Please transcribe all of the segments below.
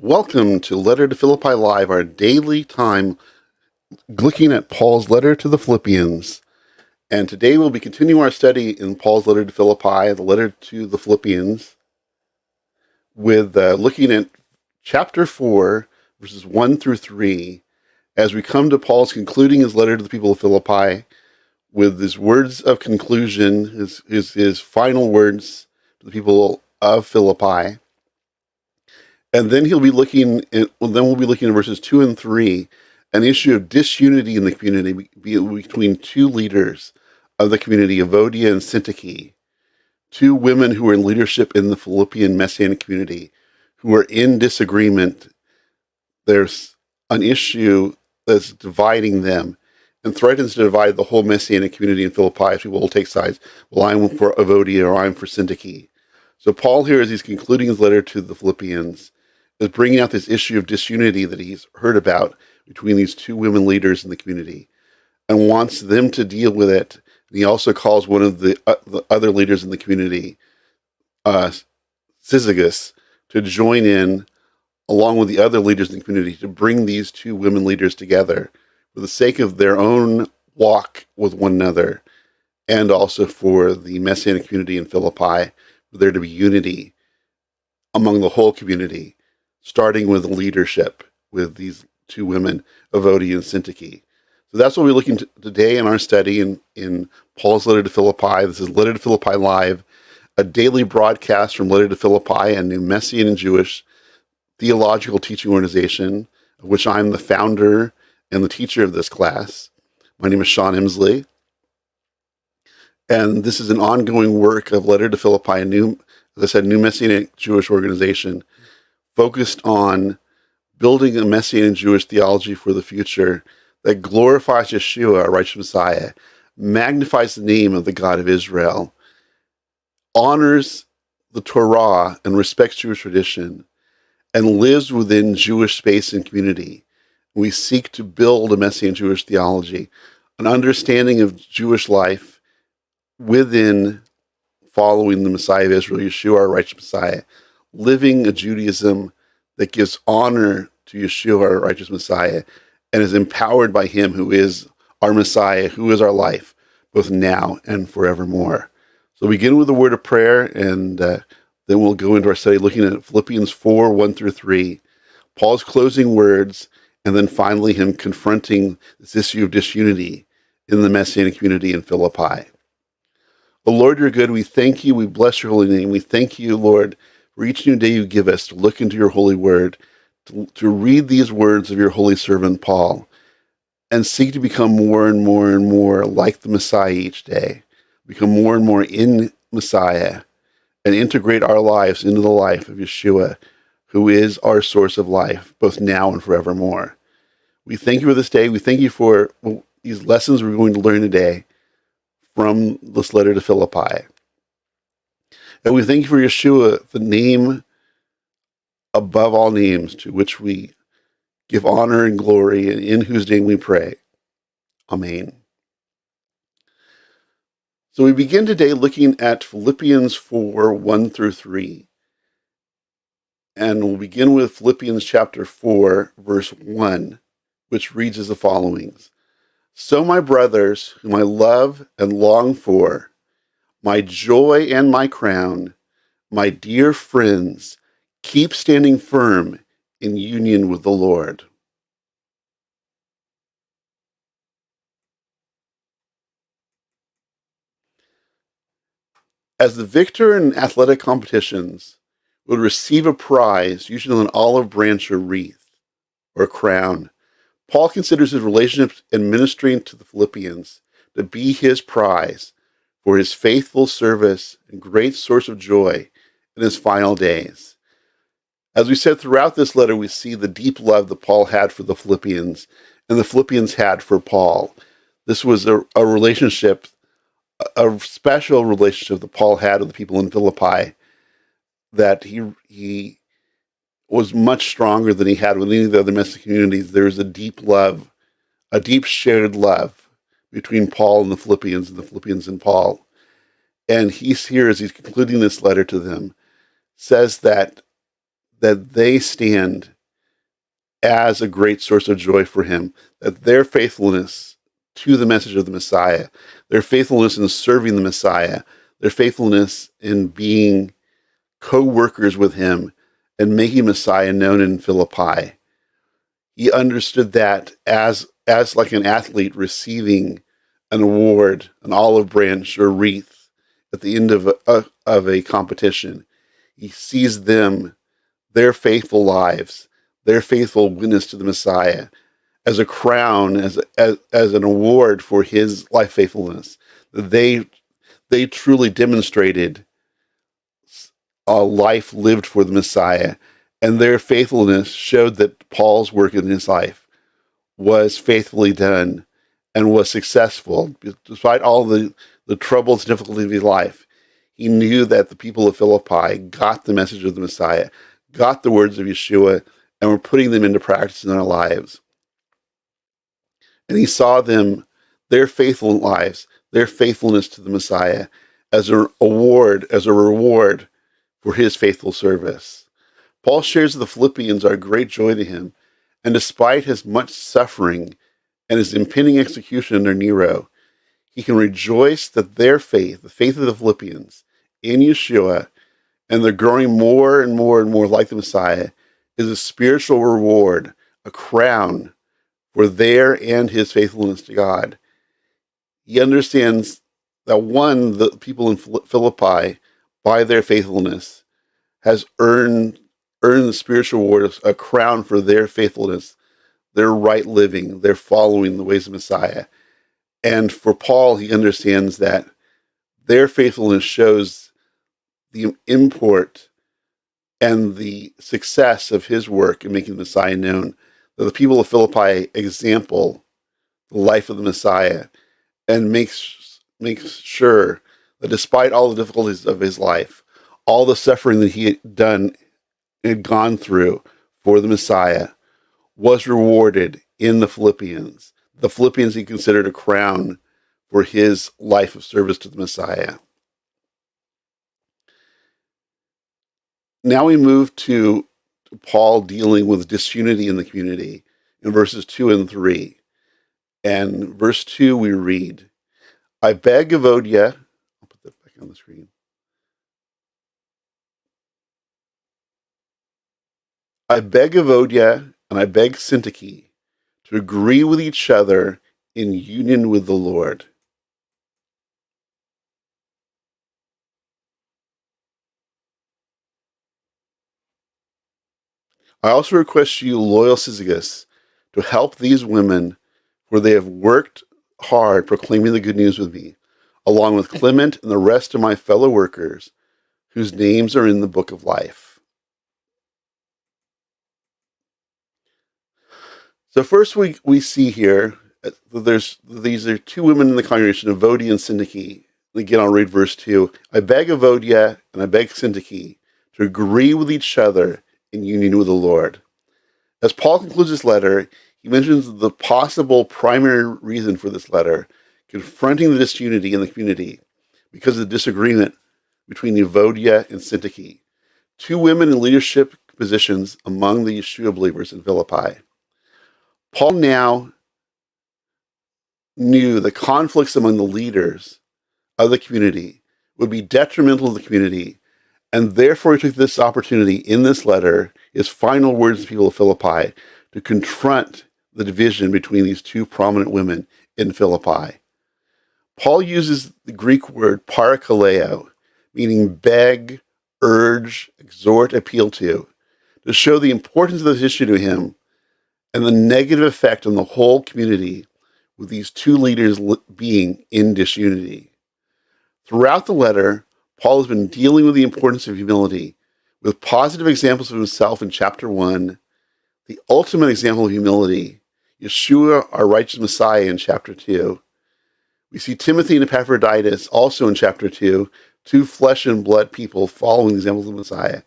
Welcome to Letter to Philippi Live, our daily time looking at Paul's letter to the Philippians. And today we'll be continuing our study in Paul's letter to Philippi, the letter to the Philippians, with looking at chapter 4, verses 1 through 3, as we come to Paul's concluding his letter to the people of Philippi with his words of conclusion, his final words to the people of Philippi. And then we'll be looking at verses 2 and 3, an issue of disunity in the community between two leaders of the community, Evodia and Syntyche, two women who were in leadership in the Philippian Messianic community, who are in disagreement. There's an issue that's dividing them and threatens to divide the whole Messianic community in Philippi. People will take sides. Well, I'm for Evodia or I'm for Syntyche. So Paul here, as he's concluding his letter to the Philippians, is bringing out this issue of disunity that he's heard about between these two women leaders in the community and wants them to deal with it. And he also calls one of the other leaders in the community, Syzygus, to join in along with the other leaders in the community to bring these two women leaders together for the sake of their own walk with one another and also for the Messianic community in Philippi, for there to be unity among the whole community, starting with leadership with these two women, Evodia and Syntyche. So that's what we're looking at today in our study in Paul's letter to Philippi. This is Letter to Philippi Live, a daily broadcast from Letter to Philippi, a new Messianic Jewish theological teaching organization, of which I'm the founder and the teacher of this class. My name is Sean Emslie, and this is an ongoing work of Letter to Philippi, a new Messianic Jewish organization focused on building a Messianic Jewish theology for the future that glorifies Yeshua, our righteous Messiah, magnifies the name of the God of Israel, honors the Torah and respects Jewish tradition, and lives within Jewish space and community. We seek to build a Messianic Jewish theology, an understanding of Jewish life within following the Messiah of Israel, Yeshua, our righteous Messiah, living a Judaism that gives honor to Yeshua, our righteous Messiah, and is empowered by him who is our Messiah, who is our life, both now and forevermore. So we begin with a word of prayer, and then we'll go into our study looking at Philippians 4, 1 through 3, Paul's closing words, and then finally him confronting this issue of disunity in the Messianic community in Philippi. O Lord, you're good. We thank you. We bless your holy name. We thank you, Lord, for each new day you give us to look into your holy word, to read these words of your holy servant Paul, and seek to become more and more and more like the Messiah each day, become more and more in Messiah, and integrate our lives into the life of Yeshua, who is our source of life, both now and forevermore. We thank you for this day. We thank you for these lessons we're going to learn today from this letter to Philippi. And we thank you for Yeshua, the name above all names, to which we give honor and glory, and in whose name we pray. Amen. So we begin today looking at Philippians 4, 1 through 3. And we'll begin with Philippians chapter 4, verse 1, which reads as the following. So my brothers, whom I love and long for, my joy and my crown, my dear friends, keep standing firm in union with the Lord. As the victor in athletic competitions would receive a prize, usually an olive branch or wreath or a crown, Paul considers his relationships and ministering to the Philippians to be his prize for his faithful service and great source of joy in his final days. As we said throughout this letter, we see the deep love that Paul had for the Philippians and the Philippians had for Paul. This was a relationship, a special relationship that Paul had with the people in Philippi, that he was much stronger than he had with any of the other Messianic communities. There was a deep love, a deep shared love between Paul and the Philippians and Paul. And he's here, as he's concluding this letter to them, says that they stand as a great source of joy for him, that their faithfulness to the message of the Messiah, their faithfulness in serving the Messiah, their faithfulness in being co-workers with him and making Messiah known in Philippi. He understood that as like an athlete receiving an award, an olive branch or wreath at the end of a competition. He sees them, their faithful lives, their faithful witness to the Messiah, as a crown, as an award for his life faithfulness. They truly demonstrated a life lived for the Messiah, and their faithfulness showed that Paul's work in his life was faithfully done and was successful. Despite all the troubles and difficulties of his life, he knew that the people of Philippi got the message of the Messiah, got the words of Yeshua, and were putting them into practice in their lives. And he saw them, their faithful lives, their faithfulness to the Messiah, as a reward for his faithful service. Paul shares the Philippians are a great joy to him, and despite his much suffering and his impending execution under Nero, he can rejoice that their faith, the faith of the Philippians in Yeshua, and they're growing more and more and more like the Messiah, is a spiritual reward, a crown for their and his faithfulness to God. He understands that the people in Philippi, by their faithfulness, has earned the spiritual reward, a crown for their faithfulness, their right living, their following the ways of Messiah. And for Paul, he understands that their faithfulness shows the import and the success of his work in making the Messiah known, that the people of Philippi example the life of the Messiah and makes sure that despite all the difficulties of his life, all the suffering that he had gone through for the Messiah, was rewarded in the Philippians. The Philippians he considered a crown for his life of service to the Messiah. Now we move to Paul dealing with disunity in the community in verses 2 and 3. And verse 2 we read, I beg Evodia, I'll put that back on the screen. I beg Evodia and I beg Syntyche to agree with each other in union with the Lord. I also request you, loyal Syzygus, to help these women, for they have worked hard proclaiming the good news with me, along with Clement and the rest of my fellow workers, whose names are in the book of life. So first we see here, these are two women in the congregation, Evodia and Syntyche. Again, I'll read verse 2. I beg Evodia and I beg Syntyche to agree with each other in union with the Lord. As Paul concludes this letter, he mentions the possible primary reason for this letter, confronting the disunity in the community because of the disagreement between Evodia and Syntyche, two women in leadership positions among the Yeshua believers in Philippi. Paul now knew the conflicts among the leaders of the community would be detrimental to the community, and therefore he took this opportunity in this letter, his final words to the people of Philippi, to confront the division between these two prominent women in Philippi. Paul uses the Greek word parakaleo, meaning beg, urge, exhort, appeal to show the importance of this issue to him and the negative effect on the whole community with these two leaders being in disunity. Throughout the letter, Paul has been dealing with the importance of humility with positive examples of himself in chapter 1, the ultimate example of humility, Yeshua, our righteous Messiah, in chapter 2. We see Timothy and Epaphroditus also in chapter 2, two flesh and blood people following the examples of the Messiah,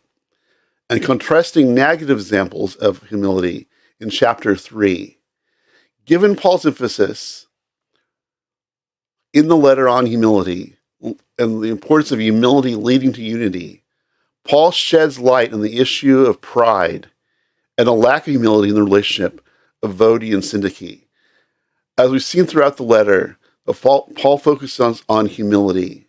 and contrasting negative examples of humility in chapter 3. Given Paul's emphasis in the letter on humility and the importance of humility leading to unity, Paul sheds light on the issue of pride and a lack of humility in the relationship of Vodi and Syntyche. As we've seen throughout the letter, Paul focuses on humility,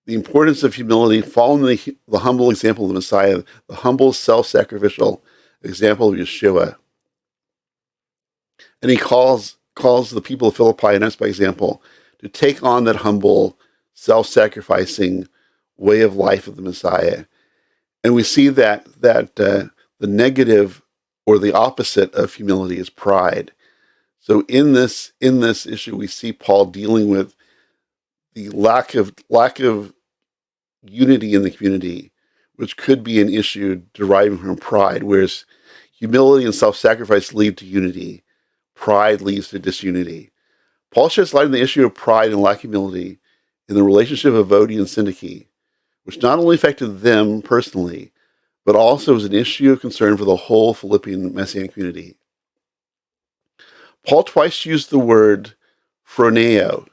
the importance of humility, following the humble example of the Messiah, the humble, self-sacrificial example of Yeshua. And he calls the people of Philippi, and us by example, to take on that humble, self-sacrificing way of life of the Messiah. And we see that the negative or the opposite of humility is pride. So in this issue, we see Paul dealing with the lack of unity in the community, which could be an issue deriving from pride, whereas humility and self-sacrifice lead to unity. Pride leads to disunity. Paul sheds light on the issue of pride and lack of humility in the relationship of Vodi and Syntyche, which not only affected them personally, but also was an issue of concern for the whole Philippian Messianic community. Paul twice used the word phroneo,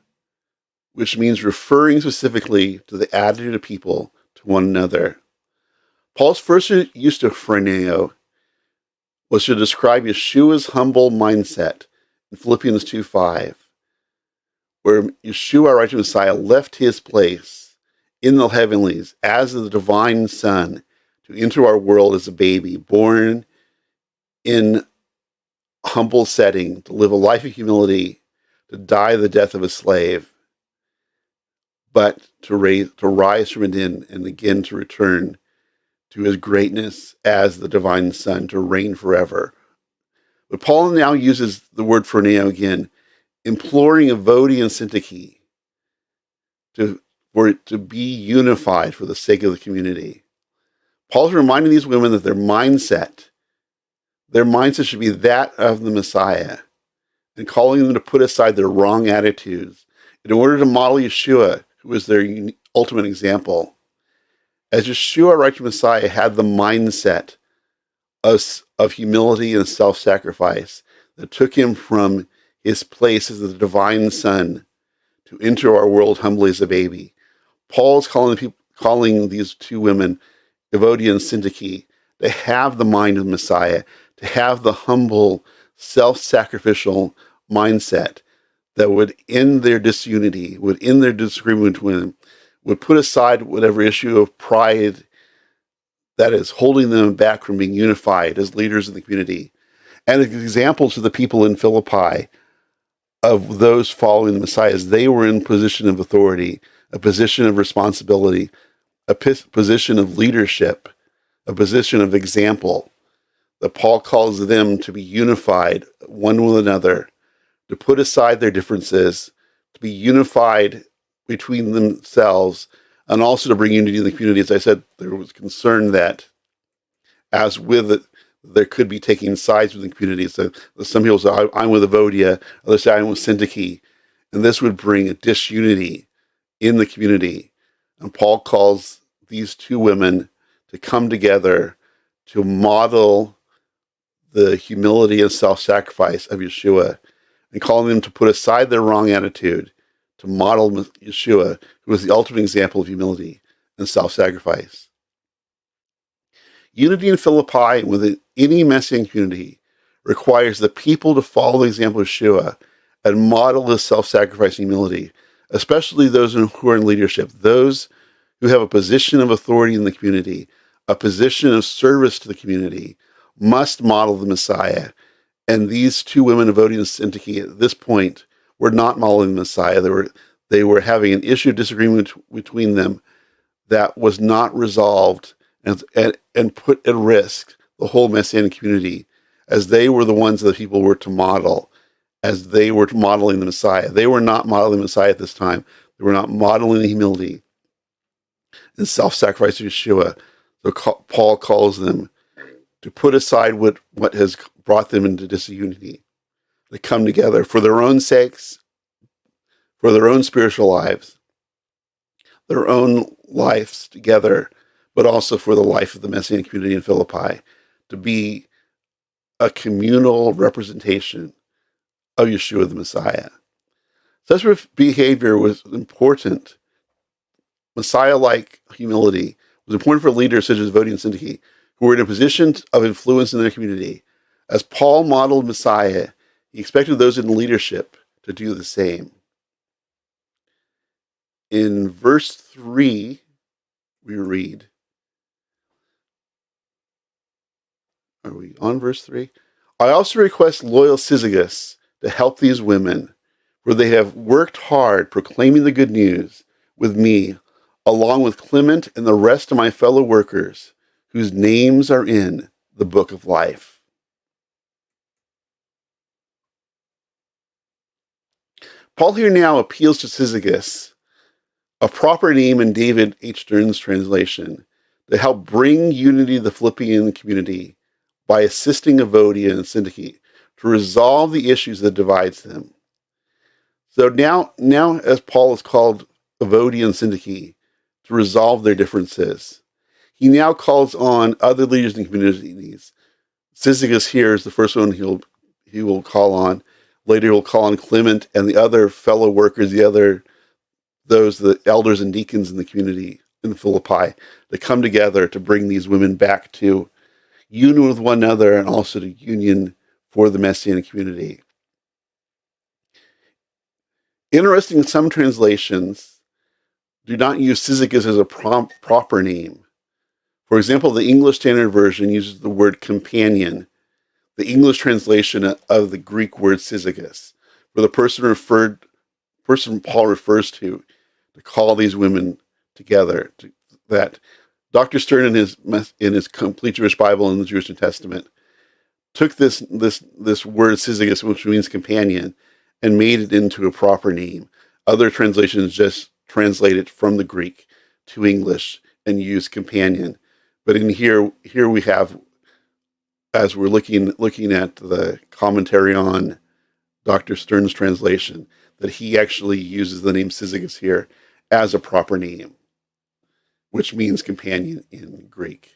which means referring specifically to the attitude of people to one another. Paul's first use of phroneo was to describe Yeshua's humble mindset in Philippians 2:5, where Yeshua, our righteous Messiah, left his place in the heavenlies as the divine Son to enter our world as a baby, born in humble setting, to live a life of humility, to die the death of a slave, but to rise from within and again to return to his greatness as the divine Son, to reign forever. But Paul now uses the word phroneo again, imploring of Vodi and Syntyche for it to be unified for the sake of the community. Paul's reminding these women that their mindset should be that of the Messiah, and calling them to put aside their wrong attitudes in order to model Yeshua, who was their ultimate example. As Yeshua, our righteous Messiah, had the mindset of humility and self-sacrifice that took him from his place as the divine Son to enter our world humbly as a baby, Paul's calling these two women, Vodi and Syntyche, to have the mind of the Messiah, to have the humble, self-sacrificial mindset that would end their disunity, would end their disagreement with him, would put aside whatever issue of pride that is holding them back from being unified as leaders in the community. And an example to the people in Philippi of those following the Messiah as they were in position of authority, a position of responsibility, a position of leadership, a position of example, that Paul calls them to be unified one with another, to put aside their differences, to be unified between themselves, and also to bring unity in the community. As I said, there was concern that, as with it, there could be taking sides within the community. So some people say, I'm with Avodia, others say, I'm with Syntyche, and this would bring a disunity in the community. And Paul calls these two women to come together to model the humility and self-sacrifice of Yeshua, and calling them to put aside their wrong attitude, to model Yeshua, who was the ultimate example of humility and self-sacrifice. Unity in Philippi and within any Messianic community requires the people to follow the example of Yeshua and model his self-sacrificing humility, especially those who are in leadership, those who have a position of authority in the community, a position of service to the community, must model the Messiah. And these two women, Vodi and Syntyche, at this point, were not modeling the Messiah. They were having an issue of disagreement between them that was not resolved and put at risk the whole Messianic community, as they were the ones that the people were to model, as they were modeling the Messiah. They were not modeling the Messiah at this time. They were not modeling the humility and self-sacrifice of Yeshua. So Paul calls them to put aside what has brought them into disunity, to come together for their own sakes, for their own spiritual lives, their own lives together, but also for the life of the Messianic community in Philippi, to be a communal representation of Yeshua the Messiah. Such behavior was important. Messiah-like humility was important for leaders such as Vodi and Syntyche, who who were in a position of influence in their community. As Paul modeled Messiah, he expected those in leadership to do the same. In verse 3, we read, are we on verse 3? I also request loyal Syzygus to help these women, for they have worked hard proclaiming the good news with me, along with Clement and the rest of my fellow workers, whose names are in the book of life. Paul here now appeals to Syzygus, a proper name in David H. Stern's translation, to help bring unity to the Philippian community by assisting Evodia and Syntyche to resolve the issues that divides them. So now as Paul has called Evodia and Syntyche to resolve their differences, he now calls on other leaders in the communities. Syzygus here is the first one he will call on. Later he'll call on Clement and the other fellow workers, the elders and deacons in the community in Philippi, to come together to bring these women back to union with one another and also to union for the Messianic community. Interesting, some translations do not use Syzygus as a proper name. For example, the English Standard Version uses the word companion, the English translation of the Greek word Syzygus, for the person Paul refers to call these women together. That Dr. Stern in his Complete Jewish Bible in the Jewish New Testament took this word Syzygus, which means companion, and made it into a proper name. Other translations just translate it from the Greek to English and use companion. But in here we have, as we're looking at the commentary on Dr. Stern's translation, that he actually uses the name Syzygus here as a proper name, which means companion in Greek.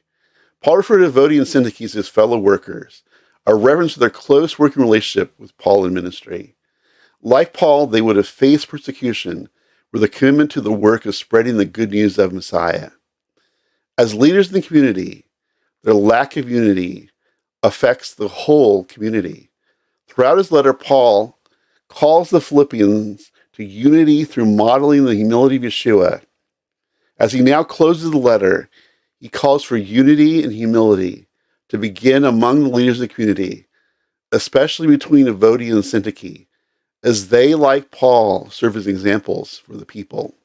Paul referred to Evodia and Syntyche as his fellow workers, a reference to their close working relationship with Paul in ministry. Like Paul, they would have faced persecution with a commitment to the work of spreading the good news of Messiah. As leaders in the community, their lack of unity affects the whole community. Throughout his letter, Paul calls the Philippians to unity through modeling the humility of Yeshua. As he now closes the letter, he calls for unity and humility to begin among the leaders of the community, especially between Evodia and Syntyche, as they, like Paul, serve as examples for the people.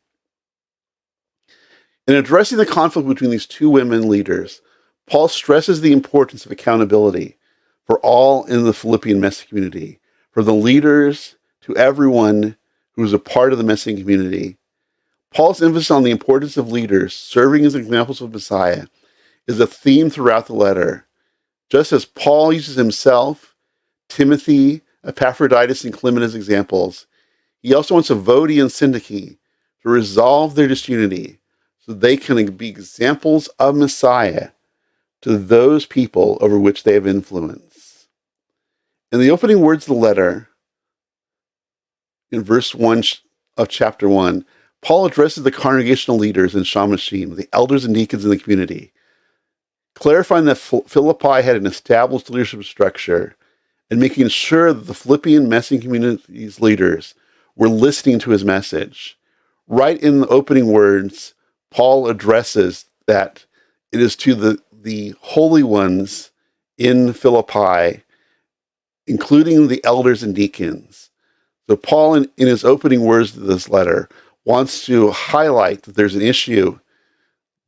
In addressing the conflict between these two women leaders, Paul stresses the importance of accountability for all in the Philippian Messianic community, from the leaders to everyone who is a part of the Messianic community. Paul's emphasis on the importance of leaders serving as examples of Messiah is a theme throughout the letter. Just as Paul uses himself, Timothy, Epaphroditus, and Clement as examples, he also wants Evodia and Syntyche to resolve their disunity so they can be examples of Messiah to those people over which they have influence. In the opening words of the letter, in verse 1 of chapter 1, Paul addresses the congregational leaders in Shamashim, the elders and deacons in the community, clarifying that Philippi had an established leadership structure and making sure that the Philippian Messianic community's leaders were listening to his message. Right in the opening words, Paul addresses that it is to the holy ones in Philippi, including the elders and deacons. So Paul, in his opening words to this letter, wants to highlight that there's an issue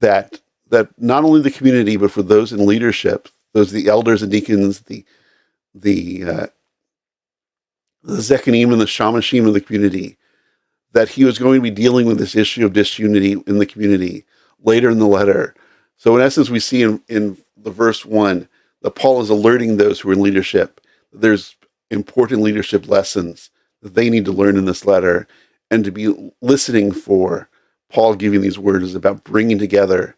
that not only the community, but for those in leadership, the elders and deacons, the Zechariah and the Shamashim of the community, that he was going to be dealing with this issue of disunity in the community later in the letter. So in essence, we see in the verse 1 that Paul is alerting those who are in leadership that there's important leadership lessons that they need to learn in this letter, and to be listening for Paul giving these words about bringing together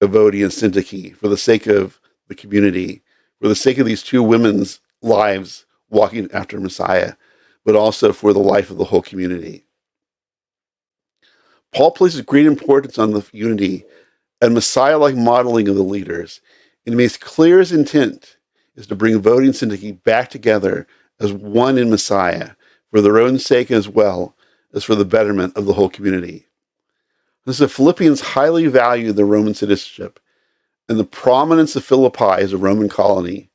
Evodia and Syntyche for the sake of the community, for the sake of these two women's lives walking after Messiah, but also for the life of the whole community. Paul places great importance on the unity and Messiah-like modeling of the leaders And he makes clear his intent is to bring Vodi and Syntyche back together as one in Messiah, for their own sake as well as for the betterment of the whole community. The Philippians highly value their Roman citizenship and the prominence of Philippi as a Roman colony.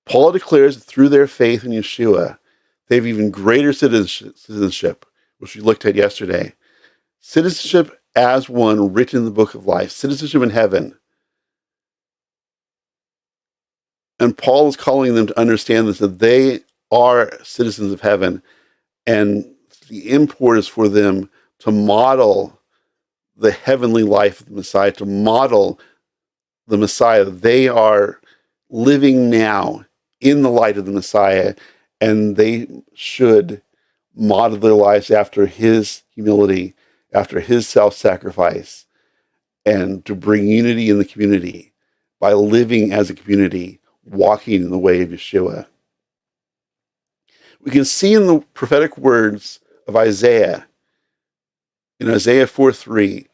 Paul declares that through their faith in Yeshua, they have even greater citizenship, which we looked at yesterday. Citizenship as one written in the book of life, citizenship in heaven. And Paul is calling them to understand this, that they are citizens of heaven, and the import is for them to model the heavenly life of the Messiah, to model the Messiah. They are living now in the light of the Messiah, and they should model their lives after his humility, after his self-sacrifice, and to bring unity in the community by living as a community, walking in the way of Yeshua. We can see in the prophetic words of Isaiah, in Isaiah 4:3,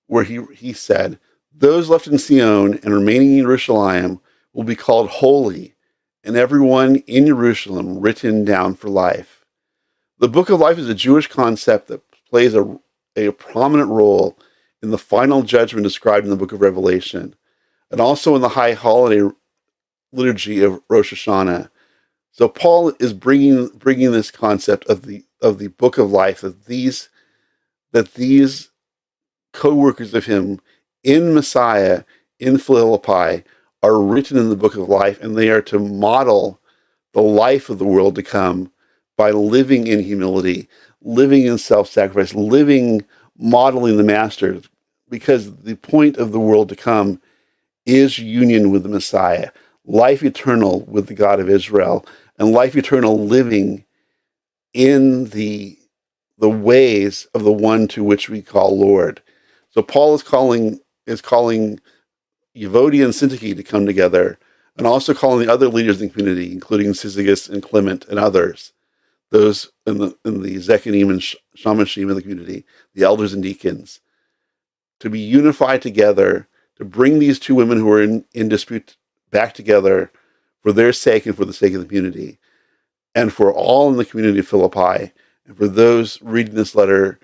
where he said, "Those left in Zion and remaining in Jerusalem will be called holy, and everyone in Jerusalem written down for life." The book of life is a Jewish concept that plays a prominent role in the final judgment described in the book of Revelation, and also in the high holiday liturgy of Rosh Hashanah. So Paul is bringing this concept of the book of life, that these co-workers of him in Messiah, in Philippi, are written in the book of life, and they are to model the life of the world to come by living in humility, living in self-sacrifice, modeling the Master, because the point of the world to come is union with the Messiah, life eternal with the God of Israel, and life eternal living in the ways of the one to which we call Lord. So Paul is calling Evodi and Syntyche to come together, and also calling the other leaders in the community, including Syzygus and Clement and others, those in the Zechariah and Shamashim of the community, the elders and deacons, to be unified together, to bring these two women who are in dispute back together for their sake and for the sake of the community, and for all in the community of Philippi, and for those reading this letter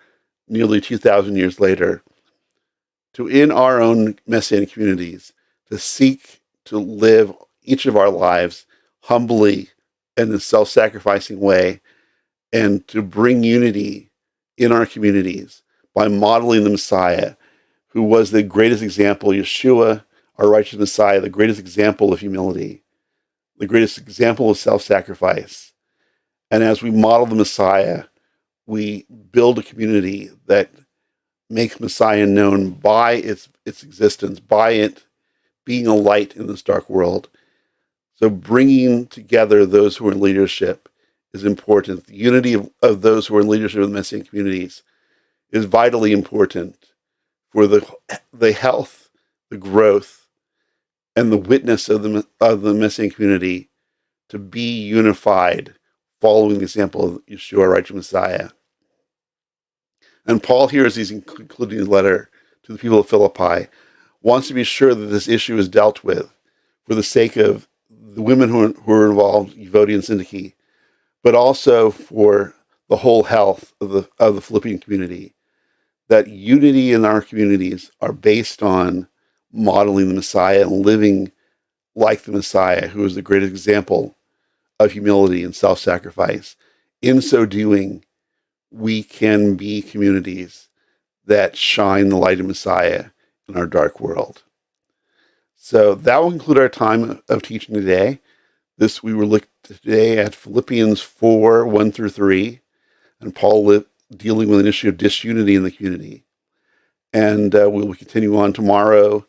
nearly 2,000 years later, to in our own Messianic communities, to seek to live each of our lives humbly and in a self-sacrificing way, and to bring unity in our communities by modeling the Messiah, who was the greatest example, Yeshua, our righteous Messiah, the greatest example of humility, the greatest example of self-sacrifice. And as we model the Messiah, we build a community that makes Messiah known by its existence, by it being a light in this dark world. So bringing together those who are in leadership is important. The unity of those who are in leadership in Messianic communities is vitally important for the health, the growth, and the witness of the Messianic community to be unified, following the example of Yeshua, righteous Messiah. And Paul here, as he's concluding his letter to the people of Philippi, wants to be sure that this issue is dealt with for the sake of the women who are involved, Evodi and Syntyche, but also for the whole health of the Philippian community. That unity in our communities are based on modeling the Messiah and living like the Messiah, who is the greatest example of humility and self-sacrifice. In so doing, we can be communities that shine the light of Messiah in our dark world. So that will conclude our time of teaching today. We were looking today at Philippians 4, 1 through 3, and Paul dealing with an issue of disunity in the community. And we will continue on tomorrow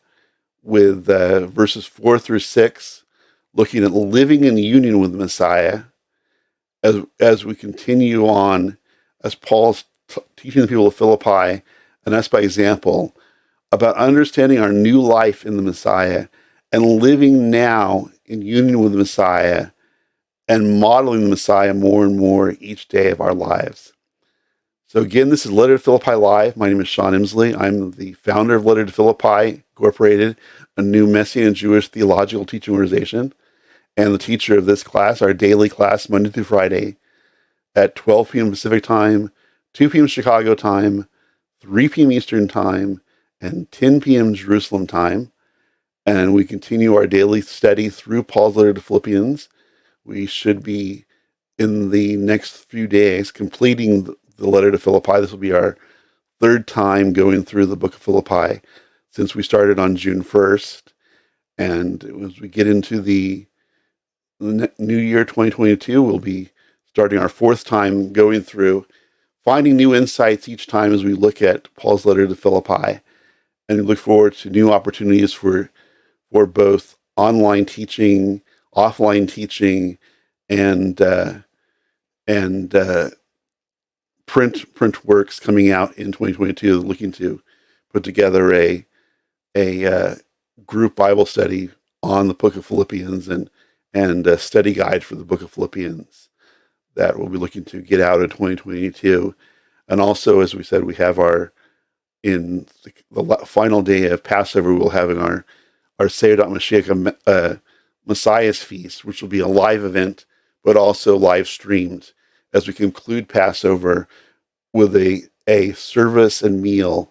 with verses 4 through 6, looking at living in union with the Messiah, as we continue on, as Paul's teaching the people of Philippi, and us by example, about understanding our new life in the Messiah and living now in union with the Messiah and modeling the Messiah more and more each day of our lives. So again, this is Letter to Philippi Live. My name is Sean Emslie. I'm the founder of Letter to Philippi Incorporated, a new Messianic Jewish theological teaching organization, and the teacher of this class, our daily class, Monday through Friday, at 12 p.m. Pacific Time, 2 p.m. Chicago Time, 3 p.m. Eastern Time, and 10 p.m. Jerusalem Time. And we continue our daily study through Paul's letter to Philippians. We should be, in the next few days, completing the letter to Philippi. This will be our third time going through the book of Philippi since we started on June 1st. And as we get into the new year 2022, we'll be starting our fourth time going through, finding new insights each time as we look at Paul's letter to Philippi. And we look forward to new opportunities for both online teaching, offline teaching, and print works coming out in 2022. Looking to put together a group Bible study on the book of Philippians and a study guide for the book of Philippians that we'll be looking to get out in 2022. And also, as we said, we have in the final day of Passover, we'll have in our Seder Mashiach, Messiah's Feast, which will be a live event, but also live streamed as we conclude Passover with a service and meal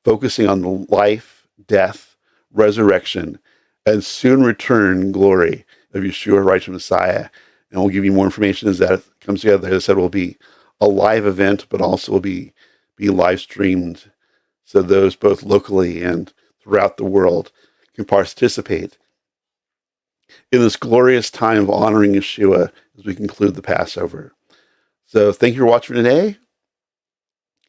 focusing on the life, death, resurrection, and soon return glory of Yeshua, righteous Messiah. And we'll give you more information as that comes together. As I said, it will be a live event, but also will be live streamed, so those both locally and throughout the world can participate in this glorious time of honoring Yeshua as we conclude the Passover. So thank you for watching today.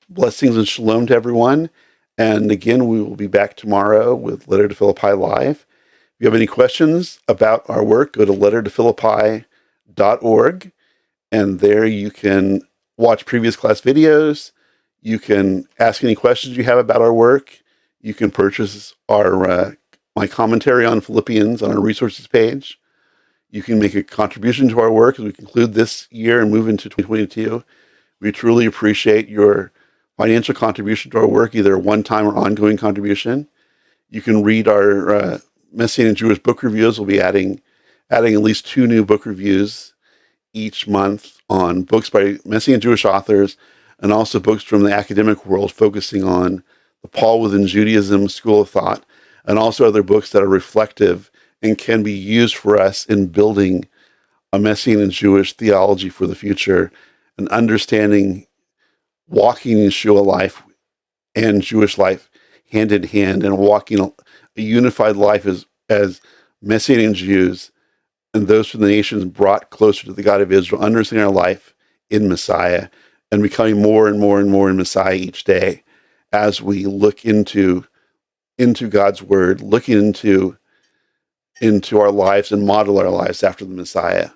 Blessings and shalom to everyone. And again, we will be back tomorrow with Letter to Philippi Live. If you have any questions about our work, go to lettertophilippi.org, and there you can watch previous class videos. You can ask any questions you have about our work. You can purchase my commentary on Philippians on our resources page. You can make a contribution to our work as we conclude this year and move into 2022. We truly appreciate your financial contribution to our work, either a one-time or ongoing contribution. You can read our Messianic Jewish book reviews. We'll be adding at least 2 new book reviews each month on books by Messianic Jewish authors, and also books from the academic world focusing on the Paul within Judaism school of thought, and also other books that are reflective and can be used for us in building a Messianic Jewish theology for the future and understanding walking Yeshua life and Jewish life hand in hand, and walking a unified life as Messianic Jews and those from the nations brought closer to the God of Israel, understanding our life in Messiah and becoming more and more and more in Messiah each day as we look into God's word, looking into our lives and model our lives after the Messiah.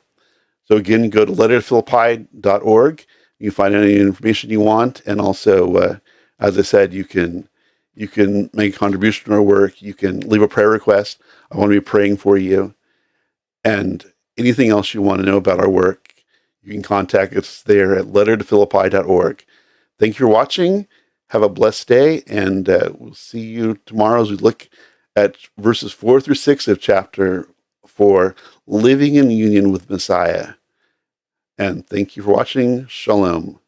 So again, go to lettertophilippi.org. You can find any information you want, and also, as I said, you can make a contribution to our work. You can leave a prayer request. I want to be praying for you. And anything else you want to know about our work, you can contact us there at lettertophilippi.org. Thank you for watching. Have a blessed day, and we'll see you tomorrow as we look at verses 4 through 6 of chapter 4, living in union with Messiah. And thank you for watching. Shalom.